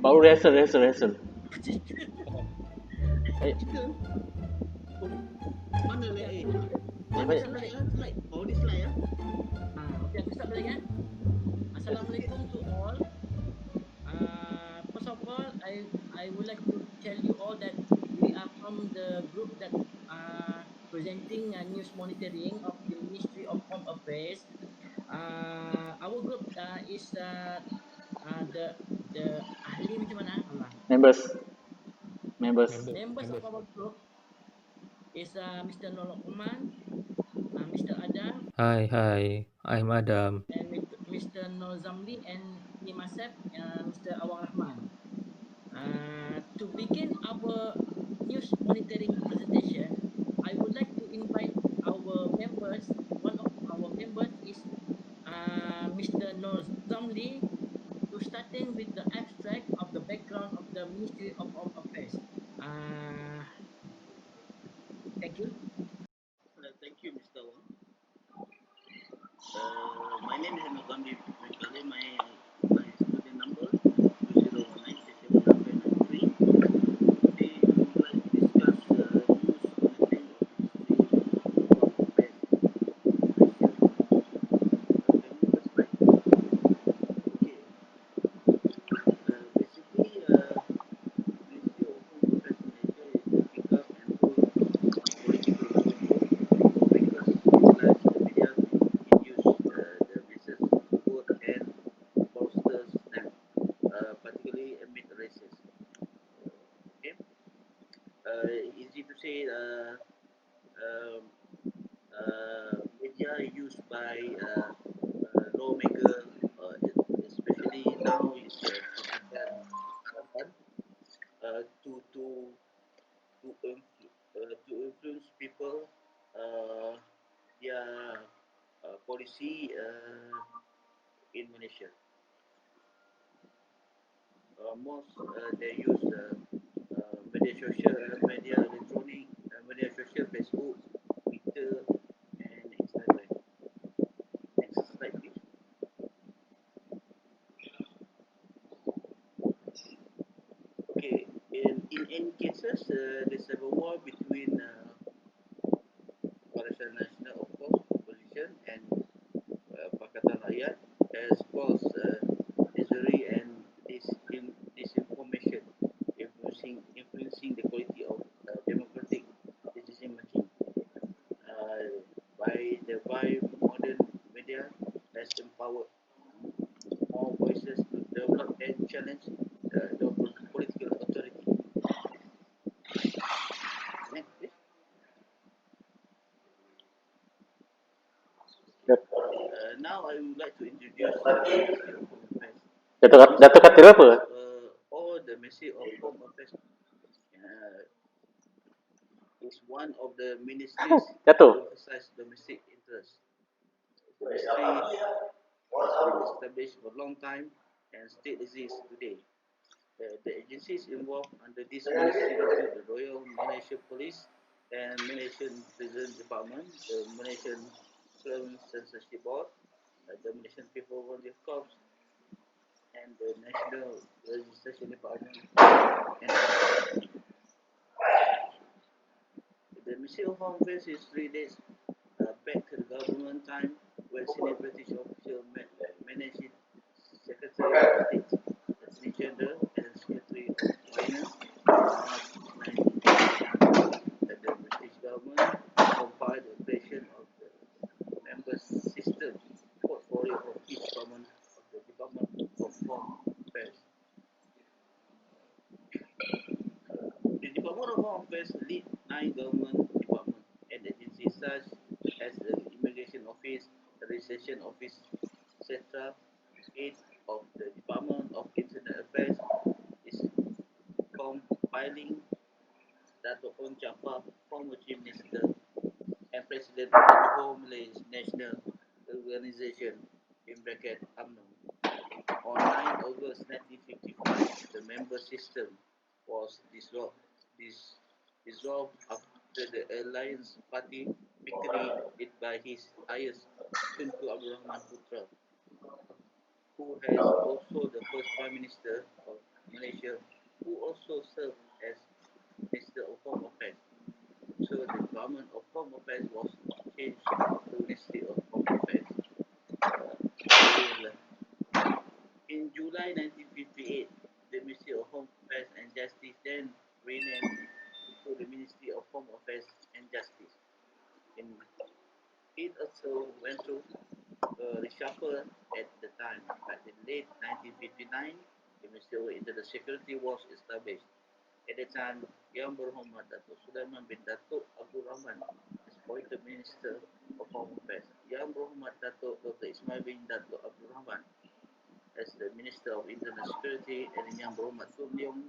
Oh, wrestle. Chicken. Eh, Chicken. Oh, mana layak apa Mana ya? slide Slide. Oh, ni slide Okay, aku start balik Assalamualaikum to all. First of all, I would like to tell you all that we are from the group that presenting news monitoring of the Ministry of Home Affairs. Our group is the ahli macam mana? Allah. Members, members. Members of our group is Mr. Nolokman, Mr. Adam, Hi, hi. I'm Adam. and Mr. Nozamli, and me myself, Mr. Awang Rahman. To begin our news monitoring presentation, I would like to invite our members. One of our members is Mr. Nozamli, to starting with the abstract of the background of the Ministry of Home Affairs. Uh, Thank you. Thank you, Mr. Wang. My name is Nozamli. My student number 20196793. Today we would like to discuss news monitoring of Ministry of Affairs Malaysia. Can you first slide? Okay. Basically, Ministry of Home Affairs Malaysia is to pick up and hold political control lawmakers utilize the media to induce the masses to vote and bolster them, particularly amid races. Okay, easy to say. Um, Media used by lawmaker, especially now is Pakistan, to influence people, uh, their policy in Malaysia. Most they use media electronic, media social, Facebook, Twitter, and Instagram. Next slide, please. Okay, in any cases, there's a war between Barisan Nasional, of course, opposition, and Pakatan Rakyat has caused misery and disinformation, influencing the quality of democratic decision making. By modern media has empowered more voices to develop and challenge the political authority. Next, please. Yep. Now I would like to introduce Ministry of Home Affairs. Datuk kata apa? Or the Ministry of Home Affairs uh, is one of the ministries Jatuh. to emphasize domestic interests. The ministry has been established for a long time and still exists today. The agencies involved under this ministry include the Royal Malaysian Police and Malaysian Prison Department, the Malaysian Film Censorship Board, the Malaysian People Volunteer Corps, and the National Registration Department. And the Ministry of Home Affairs is 3 days back to the government time, when senior British official managing Secretary of State, Attorney General, and Secretary of Finance March 1989 that the British government compiled the creation of the member system portfolio of each department of the Department of Home Affairs. The Department of Home Affairs lead 9 government departments and agencies such as the Immigration Office, the Registration Office, etc. Head of the Department of Internal Affairs is compiling Dato' Ong Jaafar, former Chief Minister and President of the Johor Malay National Organization (UMNO). On 9 August 1955, the member system was dissolved after the Alliance Party victory led by his highest Tunku Abdul Rahman Putra, who has also the first Prime Minister of Malaysia, who also served as Minister of Home Affairs. So the Government of Home Affairs was changed to Ministry of Home Affairs. Okay, in July 1958, the Ministry of Home Affairs and Justice then renamed to the Ministry of Home Affairs and Justice. In, it also went through reshuffle at the time. But in late 1959, the Ministry of Internal Security was established. At the time, Yang Berhormat Datuk Sulaiman bin Datuk Abdul Rahman as appointed Minister of Home Affairs. Yang Berhormat Datuk Dr. Ismail bin Datuk Abdul Rahman as the Minister of Internal Security, and Yang Berhormat Tun Leong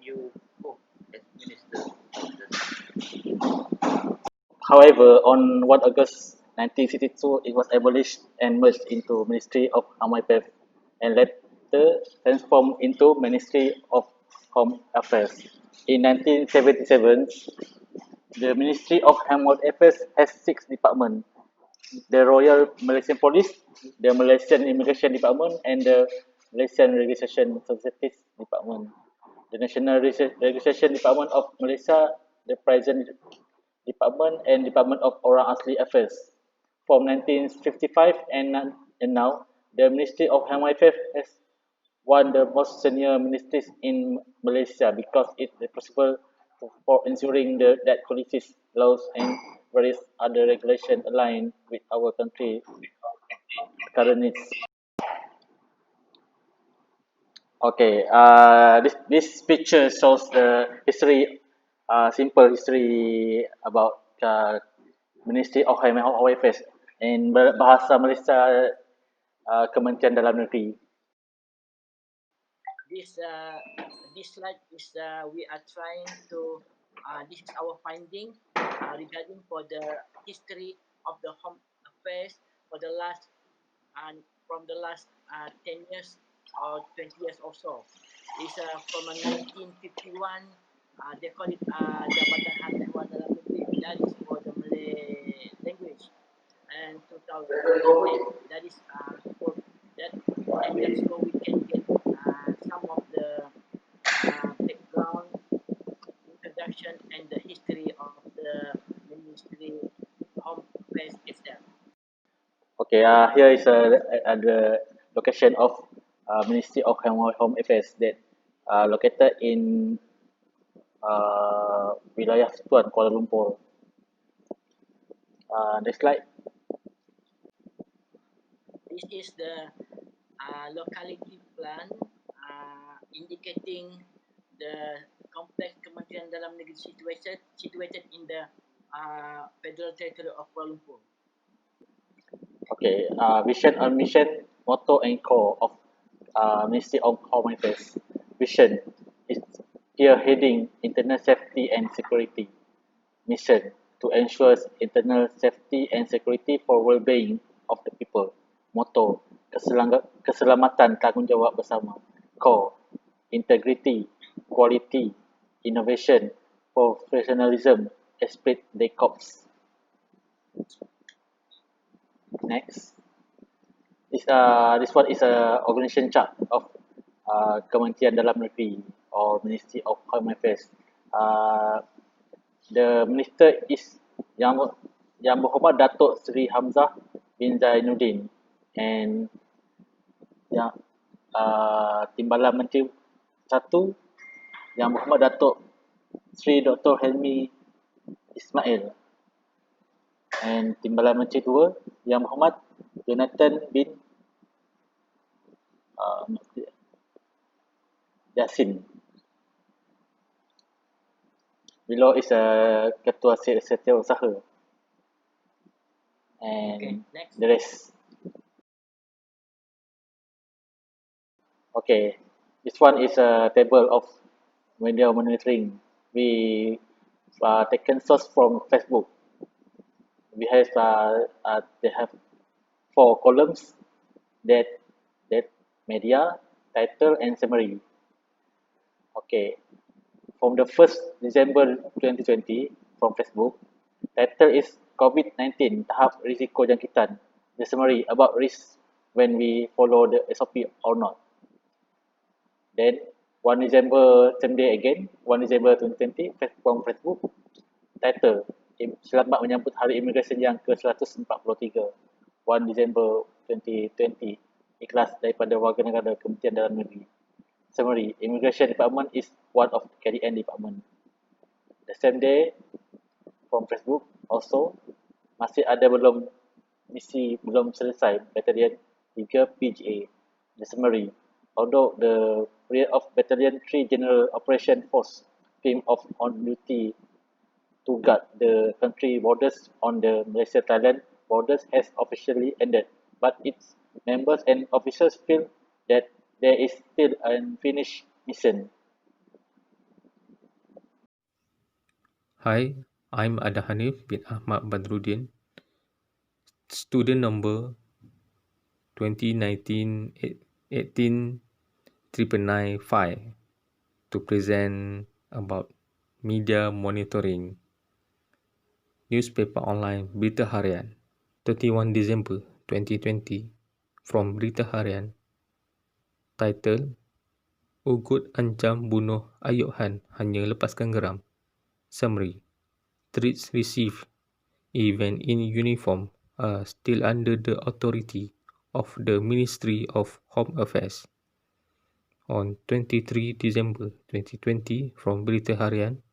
Yew Hock as Minister of Justice. However, on 1 August 1962, it was abolished and merged into Ministry of Home Affairs and later transformed into Ministry of Home Affairs. In 1977, the Ministry of Home Affairs has 6 departments: the Royal Malaysian Police, the Malaysian Immigration Department, and the Malaysian Registration Services Department. The National Registration Department of Malaysia, the Prison Department, and Department of Orang Asli Affairs. From 1955 and now, the Ministry of Home Affairs has one of the most senior ministries in Malaysia because it is responsible for ensuring that policies, laws, and various other regulations align with our country current needs. Okay, this picture shows the history, simple history about Ministry of Home Affairs in bahasa Malaysia, Kementerian Dalam Negeri. This this slide is we are trying to this is our finding regarding for the history of the home affairs for the last from the last 10 years or 20 years or so. It's from 1951. They call it Jabatan Hal Ehwal Dalam Negeri. That is for the Malay language. And 2010. That is for that, and that's where we can get some of the background, introduction, and the history of the Ministry Home Affairs itself. Okay, here is the location of Ministry of Home Affairs that located in wilayah Tuan, Kuala Lumpur. Next slide. This is the locality plan indicating the complex Kementerian Dalam Negeri situated in the Federal Territory of Kuala Lumpur. Okay, vision and mission, motto and core of Ministry of Home Affairs. Vision is spearheading internal safety and security. Mission to ensure internal safety and security for well-being of the people. Motto, keselamatan tanggungjawab bersama. Core, integrity, quality, innovation, professionalism, esprit de corps. Next. This one is a organization chart of Kementerian Dalam Negeri or Ministry of Home Affairs. The minister is Yang Berhormat Datuk Seri Hamzah bin Zainuddin, and yang Timbalan Menteri 1 Yang Berhormat Datuk Seri Dr. Helmi Ismail, and Timbalan Menteri 2 Yang Berhormat Jonathan bin Yasin. Below is a Ketua Setiausaha. And Okay, next. the rest. Okay, this one is a table of media monitoring. We taken source from Facebook. They have 4 columns: that media, title, and summary. Okay, from the 1st December 2020 from Facebook, title is COVID-19 tahap risiko jangkitan. The summary about risk when we follow the SOP or not. Then 1 December same day again, 1 December 2020, from Facebook, title, Selamat menyambut Hari Immigration yang ke-143, 1 December 2020, ikhlas daripada warga negara Kementerian Dalam Negeri. Summary, Immigration Department is one of the KDN department. The same day, from Facebook, also, masih ada misi belum selesai, Battalion 3 PGA. The summary, although the period of Battalion 3 General Operation Force team of on duty to guard the country borders on the Malaysia-Thailand borders has officially ended, but its members and officers feel that there is still unfinished mission. Hi, I'm Ada Hanif bin Ahmad Badruddin, student number 2019 18995, to present about media monitoring. Newspaper online Berita Harian, 31 December 2020, from Berita Harian, title, Ugut ancam bunuh Ayub Han hanya lepaskan geram. Summary, threats received even in uniform are still under the authority of the Ministry of Home Affairs. On 23 December 2020, from Berita Harian,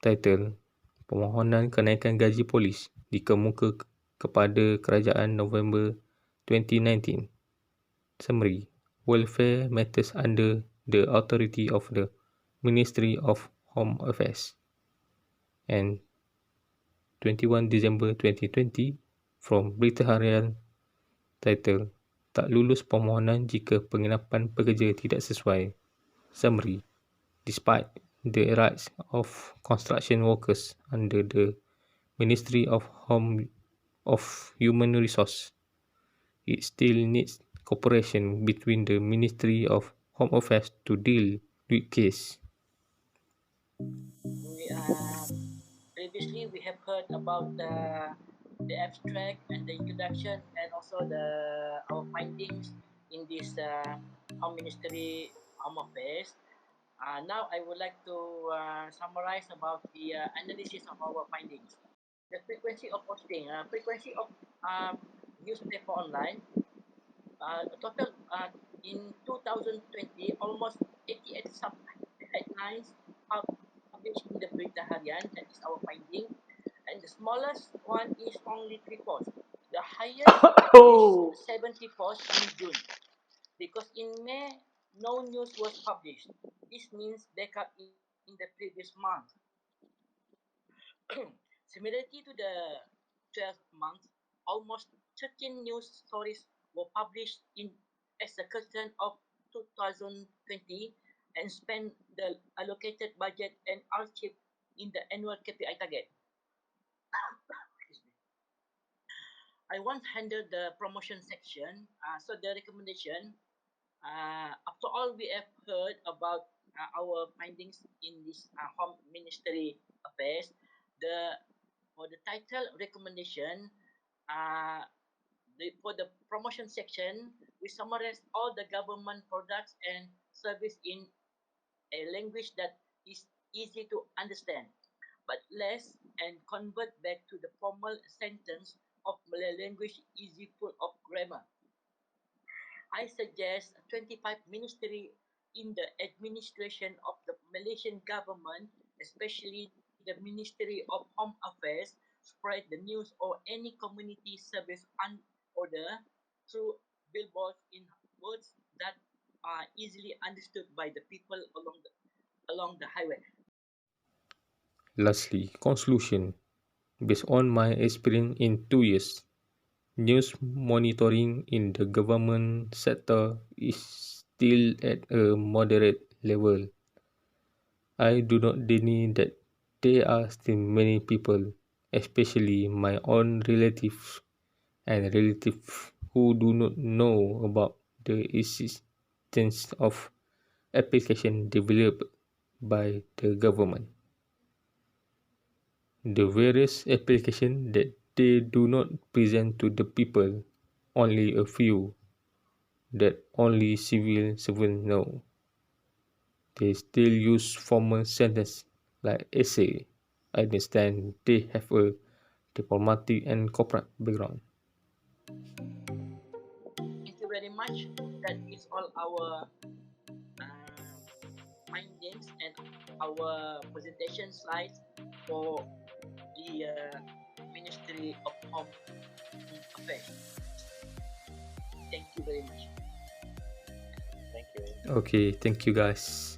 title, Permohonan kenaikan gaji polis dikemuka kepada kerajaan November 2019. Summary, welfare matters under the authority of the Ministry of Home Affairs. And 21 December 2020, from Berita Harian, title, tak lulus permohonan jika penginapan pekerja tidak sesuai. Summary, despite the rights of construction workers under the Ministry of Human Resource, it still needs cooperation between the Ministry of Home Affairs to deal with case. Previously we have heard about the abstract and the introduction and also our findings in this Home Ministry Home Affairs. Now I would like to summarize about the analysis of our findings. The frequency of posting, frequency of newspaper online, total in 2020, almost 88 sub headlines are published in the Berita Harian. That is our finding. And the smallest one is only 3 posts. The highest is 70 posts in June. Because in May, no news was published. This means backup in the previous month. Similarity to the 12th month, almost 13 news stories were published in as a curtain of 2020 and spent the allocated budget and achieved in the annual KPI target. I once handled the promotion section, so the recommendation, after all we have heard about our findings in this Home Ministry affairs, for the title recommendation, for the promotion section, we summarize all the government products and service in a language that is easy to understand, but less, and convert back to the formal sentence of Malay language easy full of grammar. I suggest 25 ministry in the administration of the Malaysian government, especially the Ministry of Home Affairs, spread the news or any community service order through billboards in words that are easily understood by the people along the highway. Lastly, conclusion. Based on my experience in 2 years, news monitoring in the government sector is still at a moderate level. I do not deny that there are still many people, especially my own relatives and relatives, who do not know about the existence of application developed by the government. The various applications that they do not present to the people, only a few, that only civil servants know. They still use formal sentences like essay. I understand they have a diplomatic and corporate background. Thank you very much. That is all our findings and our presentation slides for the Ministry of Home Affairs. Thank you very much. Thank you. Okay, thank you guys.